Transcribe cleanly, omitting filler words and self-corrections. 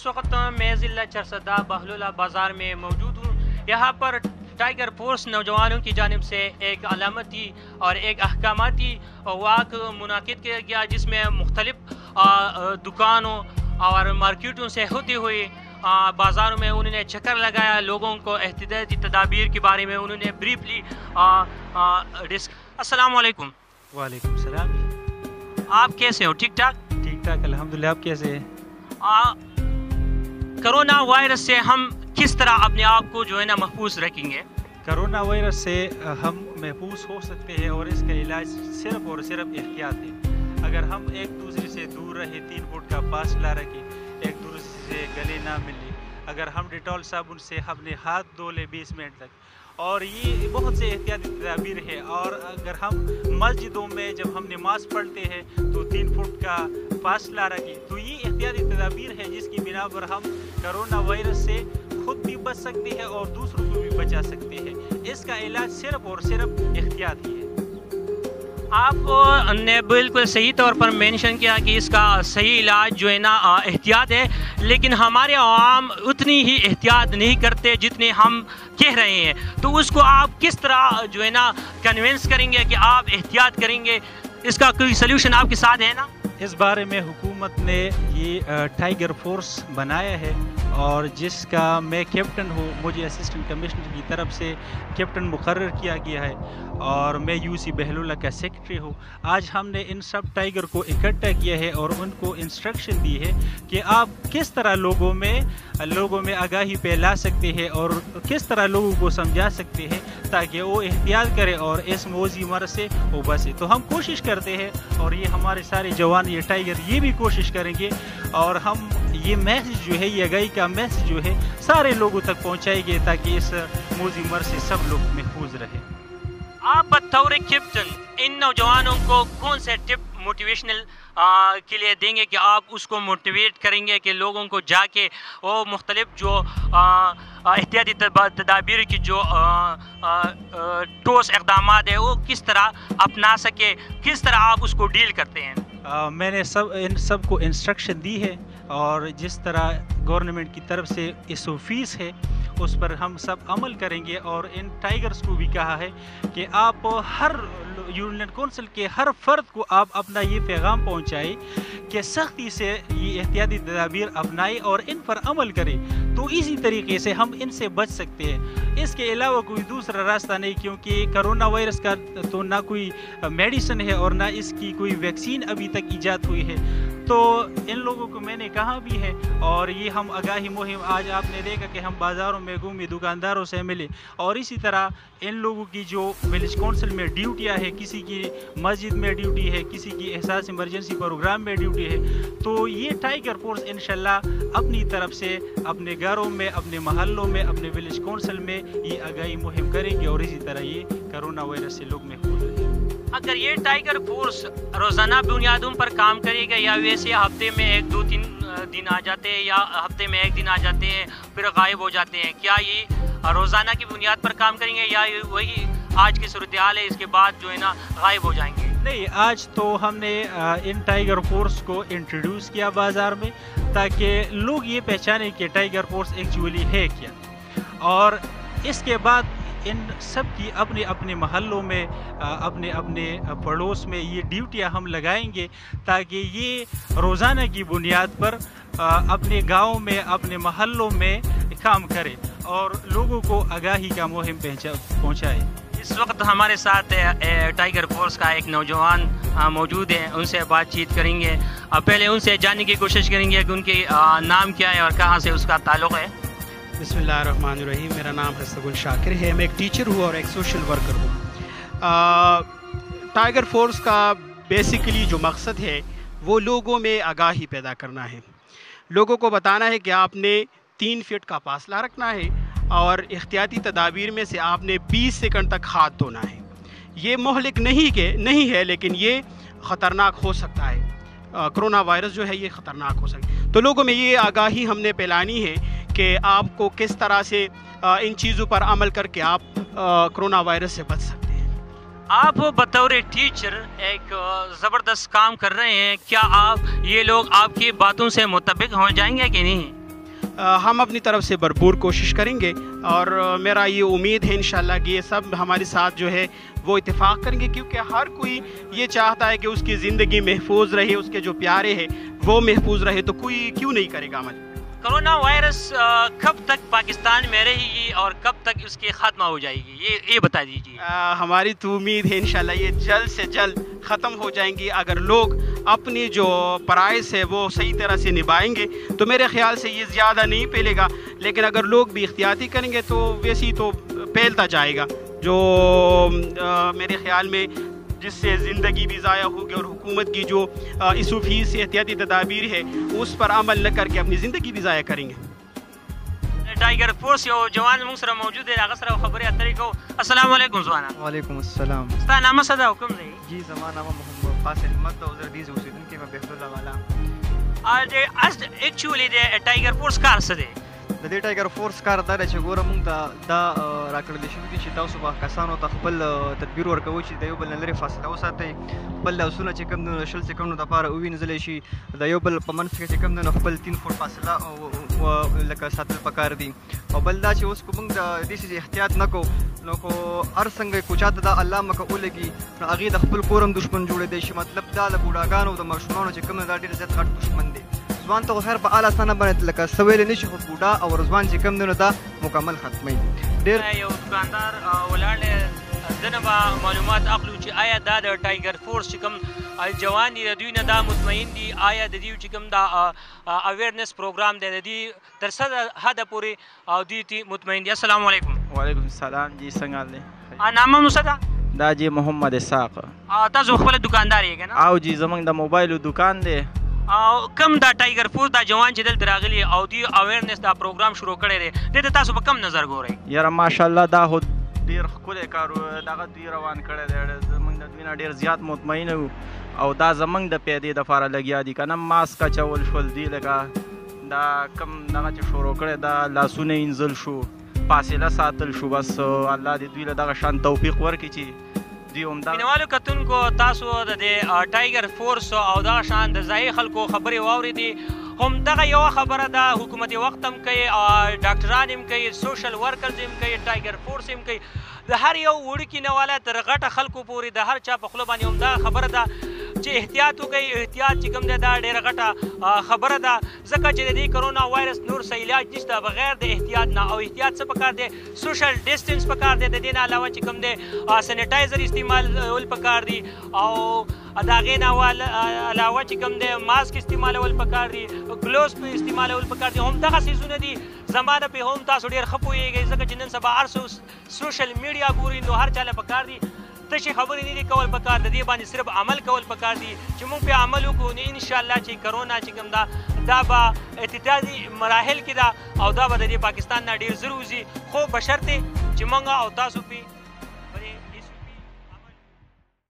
इस वक्त मैं ज़िला चरसदा बहलुल्ला बाज़ार में मौजूद हूँ। यहाँ पर टाइगर फोर्स नौजवानों की जानिब से एक अलामती और एक अहकामाती वाक़ मुनाकिद किया गया, जिसमें मुख्तलिफ दुकानों और मार्केटों से होती हुई बाज़ारों में उन्होंने चक्कर लगाया। लोगों को एहतियाती तदाबीर के बारे में उन्होंने ब्रीफली अस्सलाम वालेकुम। वालेकुम सलाम। आप कैसे हो? ठीक ठाक? ठीक ठाक अल्हम्दुलिल्लाह। आप कैसे हैं? कोरोना वायरस से हम किस तरह अपने आप को जो है ना महफूज रखेंगे? कोरोना वायरस से हम महफूज हो सकते हैं और इसका इलाज सिर्फ और सिर्फ एहतियात है। अगर हम एक दूसरे से दूर रहे, 3 फुट का फासला रखें, एक दूसरे से गले ना मिले, अगर हम डिटॉल साबुन से अपने हाथ धो ले 20 मिनट तक, और ये बहुत से एहतियाती तदाबीर है। और अगर हम मस्जिदों में जब हम नमाज पढ़ते हैं तो 3 फुट का फासला रखें, तो ये एहतियाती तदाबीर है जिसकी बिना पर हम कोरोना वायरस से खुद भी बच सकते हैं और दूसरों को भी बचा सकते हैं। इसका इलाज सिर्फ और सिर्फ एहतियात ही है। आपने बिल्कुल सही तौर पर मेंशन किया कि इसका सही इलाज जो है ना एहतियात है, लेकिन हमारे आवाम उतनी ही एहतियात नहीं करते जितने हम कह रहे हैं। तो उसको आप किस तरह जो है ना कन्विंस करेंगे कि आप एहतियात करेंगे? इसका कोई सल्यूशन आपके साथ है ना? इस बारे में हुकूमत ने ये टाइगर फोर्स बनाया है और जिसका मैं कैप्टन हूँ। मुझे असिस्टेंट कमिश्नर की तरफ से कैप्टन मुकर्रर किया गया है और मैं यूसी बहलुल्ला का सेक्रेटरी हूँ। आज हमने इन सब टाइगर को इकट्ठा किया है और उनको इंस्ट्रक्शन दी है कि आप किस तरह लोगों में आगाही फैला सकते हैं और किस तरह लोगों को समझा सकते हैं ताकि वो एहतियात करें और इस मौजी मर्ज से वो बचे। तो हम कोशिश करते हैं और ये हमारे सारे जवान, ये टाइगर, ये भी कोशिश करेंगे और हम ये मैसेज जो है, ये आगाही का मैसेज जो है सारे लोगों तक पहुँचाएंगे ताकि इस मौजी मर्ज से सब लोग महफूज रहें। आप बतौर कैप्टन इन नौजवानों को कौन से टिप मोटिवेशनल के लिए देंगे कि आप उसको मोटिवेट करेंगे कि लोगों को जाके वो मुख्तलिफ जो एहतियाती तदाबीर की जो ठोस इक़दामात है वो किस तरह अपना सके, किस तरह आप उसको डील करते हैं? मैंने इन सब को इंस्ट्रक्शन दी है और जिस तरह गवर्नमेंट की तरफ से इस फीस है उस पर हम सब अमल करेंगे। और इन टाइगर्स को भी कहा है कि आप हर यूनियन काउंसिल के हर फर्द को आप अपना ये पैगाम पहुंचाएं कि सख्ती से ये एहतियाती तदाबीर अपनाएं और इन पर अमल करें। तो इसी तरीके से हम इनसे बच सकते हैं। इसके अलावा कोई दूसरा रास्ता नहीं, क्योंकि कोरोना वायरस का तो ना कोई मेडिसिन है और ना इसकी कोई वैक्सीन अभी तक ईजाद हुई है। तो इन लोगों को मैंने कहा भी है और ये हम आगाही मुहिम, आज आपने देखा कि हम बाज़ारों में घूमे, दुकानदारों से मिले और इसी तरह इन लोगों की जो विलेज काउंसिल में ड्यूटियां है, किसी की मस्जिद में ड्यूटी है, किसी की एहसास इमरजेंसी प्रोग्राम में ड्यूटी है, तो ये टाइगर फोर्स इंशाल्लाह अपनी तरफ से अपने घरों में, अपने महल्लों में, अपने विलेज काउंसिल में ये आगाही मुहिम करेंगे और इसी तरह ये कोरोना वायरस से लोग महफूज रहेंगे। अगर ये टाइगर फोर्स रोज़ाना बुनियादों पर काम करेगा या वैसे हफ्ते में 1-2-3 दिन आ जाते हैं या हफ्ते में 1 दिन आ जाते हैं फिर गायब हो जाते हैं, क्या ये रोज़ाना की बुनियाद पर काम करेंगे या वही आज की सूरत हाल है इसके बाद जो है ना गायब हो जाएंगे? नहीं, आज तो हमने इन टाइगर फोर्स को इंट्रोड्यूस किया बाज़ार में ताकि लोग ये पहचाने कि टाइगर फोर्स एक्चुअली है क्या। और इसके बाद इन सब की अपने अपने महल्लों में, अपने अपने पड़ोस में ये ड्यूटियां हम लगाएंगे ताकि ये रोज़ाना की बुनियाद पर अपने गाँव में, अपने महल्लों में काम करें और लोगों को आगाही का मुहिम पहुँचाए। इस वक्त हमारे साथ टाइगर फोर्स का एक नौजवान मौजूद है, उनसे बातचीत करेंगे। पहले उनसे जानने की कोशिश करेंगे कि उनके नाम क्या है और कहाँ से उसका ताल्लुक़ है। बिस्मिल्लाहिर्रहमानिर्रहीम। मेरा नाम हसगुल शाकिर है। मैं एक टीचर हूँ और एक सोशल वर्कर हूँ। टाइगर फोर्स का बेसिकली जो मकसद है वो लोगों में आगाही पैदा करना है। लोगों को बताना है कि आपने 3 फीट का फासला रखना है और एहतियाती तदाबीर में से आपने 20 सेकंड तक हाथ धोना है। ये मोहलिक नहीं है लेकिन ये ख़तरनाक हो सकता है। कोरोना वायरस जो है ये ख़तरनाक हो सकता है। तो लोगों में ये आगाही हमने फैलानी है कि आपको किस तरह से इन चीज़ों पर अमल करके आप कोरोना वायरस से बच सकते हैं। आप बतौर टीचर एक ज़बरदस्त काम कर रहे हैं, क्या आप ये लोग आपकी बातों से मुतफिक हो जाएंगे कि नहीं? हम अपनी तरफ से भरपूर कोशिश करेंगे और मेरा ये उम्मीद है इंशाल्लाह कि ये सब हमारे साथ जो है वो इत्तेफाक करेंगे, क्योंकि हर कोई ये चाहता है कि उसकी ज़िंदगी महफूज रहे, उसके जो प्यारे हैं वो महफूज रहे, तो कोई क्यों नहीं करेगा अमल। कोरोना वायरस कब तक पाकिस्तान में रहेगी और कब तक उसकी ख़त्म हो जाएगी, ये बता दीजिए। हमारी तो उम्मीद है इंशाल्लाह ये जल्द से जल्द ख़त्म हो जाएंगी। अगर लोग अपनी जो फ़राइज़ है वो सही तरह से निभाएंगे तो मेरे ख़्याल से ये ज़्यादा नहीं फैलेगा, लेकिन अगर लोग भी एहतियाती करेंगे तो वैसे ही तो फैलता जाएगा, जो मेरे ख़्याल में जिससे ज़िंदगी भी ज़ाया होगी और हुकूमत की जो इसुफी से एहतियाती तदाबीर है उस पर अमल न करके अपनी ज़िंदगी भी ज़ाया करेंगे। टाइगर फोर्स यो जवान मूंग सर मौजूद है, आगे सर खबर अतरी को। अस्सलाम वालेकुम जवाना। वालेकुम अस्सलाम। स्ता नाम सदा हुक्म नहीं जी ज़मान नाम मोहम्मद फासिल अहमद और जरदीज हुसैन के मैं बेहतुल्लाह वाला आज एक्चुअली दे टाइगर फोर्स कार सदे د دې ټایګر فورس کار دا چې ګوره موږ ته دا راکړل شوي دي چې تاسو به کسانو ته خپل تدبیر ورکوئ چې د یو بل نه لرې فاصله وساتئ، خپل لاسونه چې کوم دي شل سکندو دپاره ووینځلی شي، د یو بل په منځ کې چې کوم دی نو خپل 3 فوټ فاصله لکه ساتل پکار دي. او بل دا چې اوس که موږ د دې څیز احتیاط نه کوو نو خو هر څنګه کو چاته دا الله مکه ولګي نو هغې د خپل کور هم دشمن جوړېدی شي. مطلب دا د بوډاګانو د ماشومانو چې کوم دی دا ډېر زیات غټ دشمن دی. ځوان ته خو خیر په اعلی ثانه باندې لکه څه ویلی نه شي، خو بوډا او ځوان چې کوم دی نو دا مکمل ختموي. ډېر یو دکاندار ولاړ دی، دنه به معلومات اخلو چې آیا دا د ټایګر فورس چې کوم جوان دي د دوی نه دا مطمئن دي، آیا د دوی چې کوم دا اویرنس پروګرام دی د دوی تر څه حده پورې او دوی تی مطمئن دي؟ السلام علیکم. وعلیکم السلام جی، څنګه حال دی؟ نامه مو څه ده؟ دا جی محمد اسحاق. تاسو خپل دکاندار یې که نه؟ او جی زمونږ د موبایلو دکان دی. او کم دا ټایګر فورس دا جوان چې دلته راغلي او دوی اویرنس دا پروګرام شروع کړی دی، دې ته تاسو په کم نظر ګورئ؟ یاره ماشاءالله دا خو ډېر ښکلی کار دغه دوی روان کړی دی، زمونږ د دوی نه ډېر زیات مطمئن یو او دا زمونږ د پیدې دپاره لګیا دي که نه. ماسک اچول شول دي لکه دا کم دغه چې شروع کړی دا لاسونه اینځل شو، فاصله ساتل شو، بس الله دې دوی له دغه شان توفیق ورکړي چې مینوالو کتونکو تاسو د دې ټایګر فورس او دغه شان د ځایي خلکو خبرې واورېدې. هم دغه یوه خبره ده، حکومت وخت هم کوي، ډاکټران هم کوي، سوشل ورکرز هم کوي، ټایګر فورس هم کوي، د هر یو وړوکي نواله تر غټه خلکو پورې د هر چا په خوله باندې هم دغه خبره ده چې احتیاط وکړئ. احتیاط چې کوم دی دا ډېره غټه خبره ده، ځکه چې د دې کرونا وایرس نور څه علاج نشته بغیر د احتیاط نه. او احتیاط څه پکار دی؟ سوشل ډسټنس پکار دی، د دې نه علاوه چې کوم دی سینیټایزر استعمالول پکار دي، او د هغې نه علاوه چې کوم دی ماسک استعمالول پکار دي، ګلوز په استعمالول پکار دي. هم دغه څیزونه دي، زما نه پې هم تاسو ډېر ښه پوهېږئ، ځکه چې نن سبا هر څه سوشل میډیا ګوري نو هر چا له پکار دي تشې خبرې نه دي کول پکار، د دې باندې صرف عمل کول پکار دي چې موږ پې عمل وکړو نو انشاءالله چې کرونا چې کوم ده دا به ابتدایي مراحل کې ده او دا به د دې پاکستان نه ډېر زر وځي، خو بشرطې چې موږ او تاسو پې